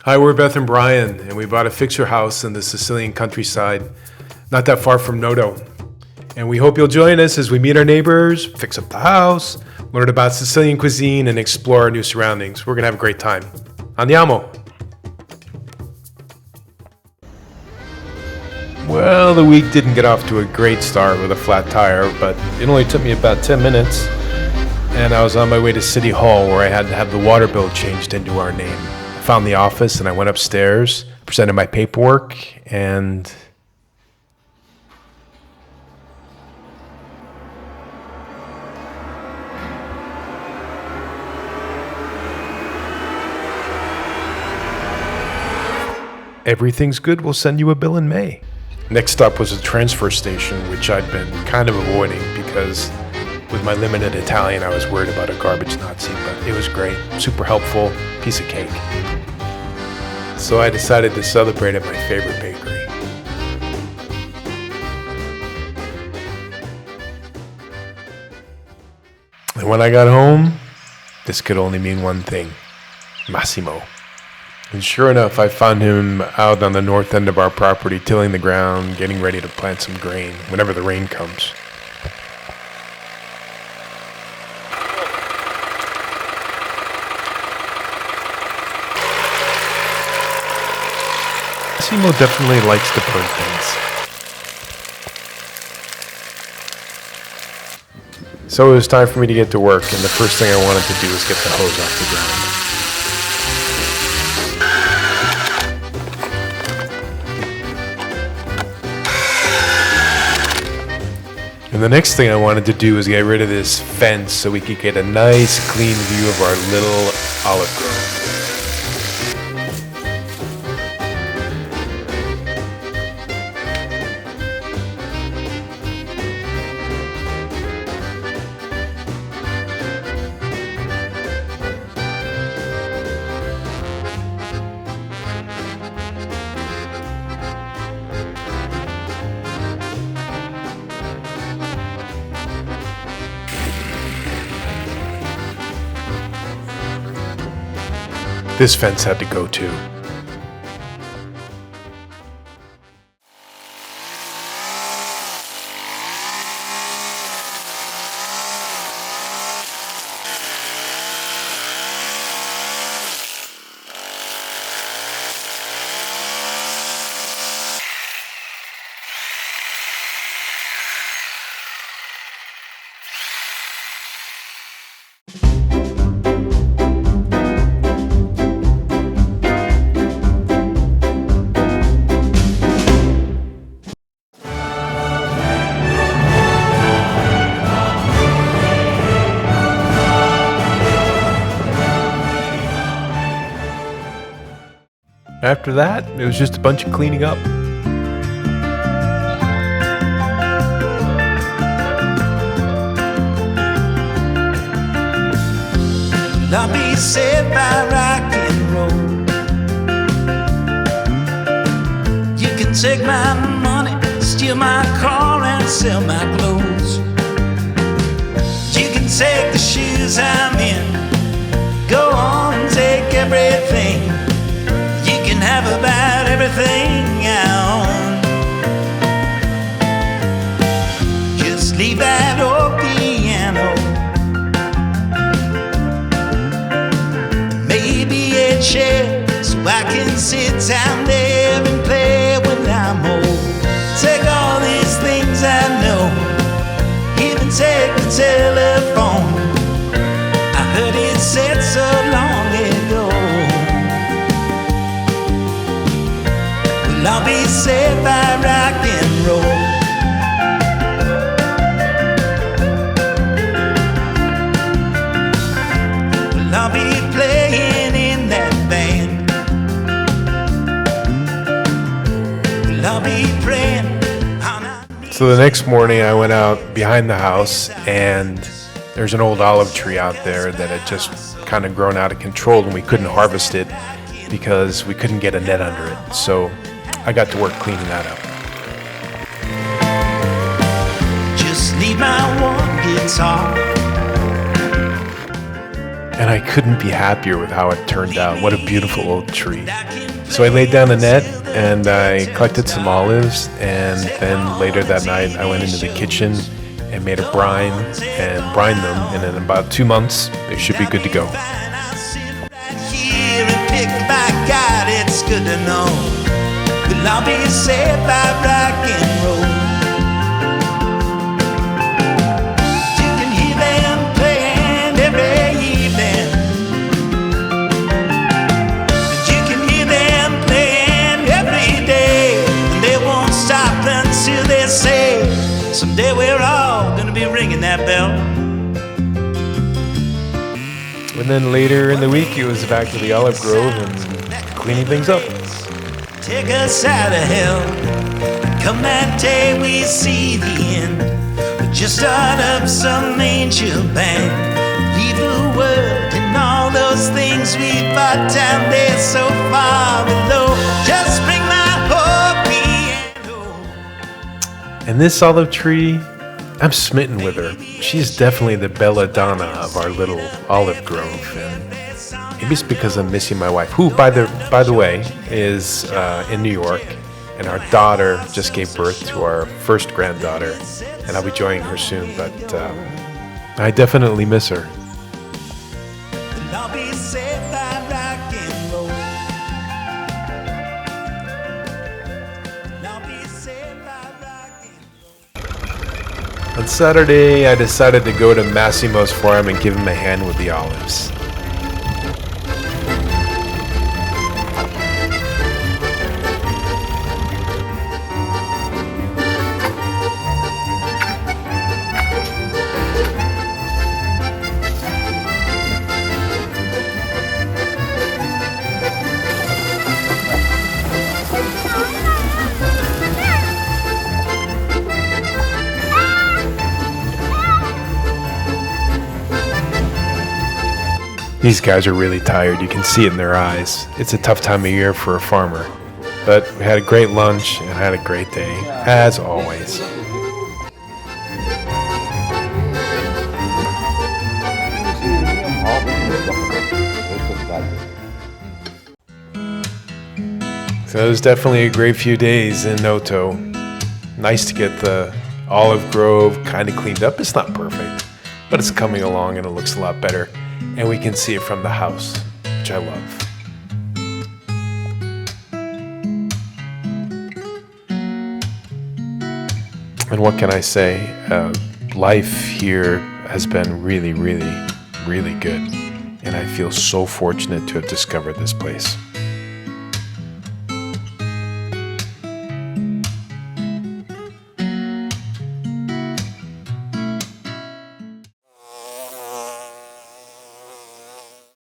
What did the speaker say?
Hi, we're Beth and Brian, and we bought a fixer house in the Sicilian countryside, not that far from Noto. And we hope you'll join us as we meet our neighbors, fix up the house, learn about Sicilian cuisine, and explore our new surroundings. We're going to have a great time. Andiamo! Well, the week didn't get off to a great start with a flat tire, but it only took me about 10 minutes. And I was on my way to City Hall where I had to have the water bill changed into our name. I found the office and I went upstairs, presented my paperwork, and everything's good. We'll send you a bill in May. Next up was a transfer station, which I'd been kind of avoiding because with my limited Italian, I was worried about a garbage Nazi, but it was great, super helpful, piece of cake. So I decided to celebrate at my favorite bakery. And when I got home, this could only mean one thing: Massimo. And sure enough, I found him out on the north end of our property, tilling the ground, getting ready to plant some grain whenever the rain comes. Massimo definitely likes to burn things. So it was time for me to get to work, and the first thing I wanted to do was get the hose off the ground. And the next thing I wanted to do was get rid of this fence so we could get a nice clean view of our little olive grove. This fence had to go too. After that, it was just a bunch of cleaning up. I'll be saved by rock and roll. You can take my money, steal my car and sell my clothes. You can take the shoes I'm in, go on and take everything. You can have about everything I own. Just leave that old piano, maybe a chair, so I can sit down there and play when I'm old. Take all these things I know, even take the telephone. I heard it said so long ago. Well, I'll be saved by rock and roll. Well, I'll be playing in that band. Well, I'll be praying on our knees. So the next morning I went out behind the house, and there's an old olive tree out there that had just kind of grown out of control, and we couldn't harvest it because we couldn't get a net under it. So I got to work cleaning that up. Just need my one guitar, and I couldn't be happier with how it turned out. What a beautiful old tree. So I laid down the net and I collected some olives, and then later that night I went into the kitchen and made a brine and brined them, and in about 2 months they should be good to go. It's good to know we'll all be saved by rock and roll. You can hear them playing every evening, and you can hear them playing every day, and they won't stop until they say someday we're all gonna be ringing that bell. And then later in the week it was back to the olive grove and cleaning things up. Take us out of hell. Come that day we see the end. We just start up some angel band. Leave the world and all those things we fought down there so far below. Just bring my hope and home. And this olive tree, I'm smitten with her. She's definitely the belladonna of our little olive grove, and maybe it's because I'm missing my wife, who, by the way, is in New York, and our daughter just gave birth to our first granddaughter, and I'll be joining her soon. But I definitely miss her. I'll be saved by rock and roll. I'll be saved by rock and roll. On Saturday, I decided to go to Massimo's farm and give him a hand with the olives. These guys are really tired. You can see it in their eyes. It's a tough time of year for a farmer. But we had a great lunch and had a great day, as always. So it was definitely a great few days in Noto. Nice to get the olive grove kind of cleaned up. It's not perfect, but it's coming along and it looks a lot better. And we can see it from the house, which I love. And what can I say? Life here has been really, really, really good. And I feel so fortunate to have discovered this place.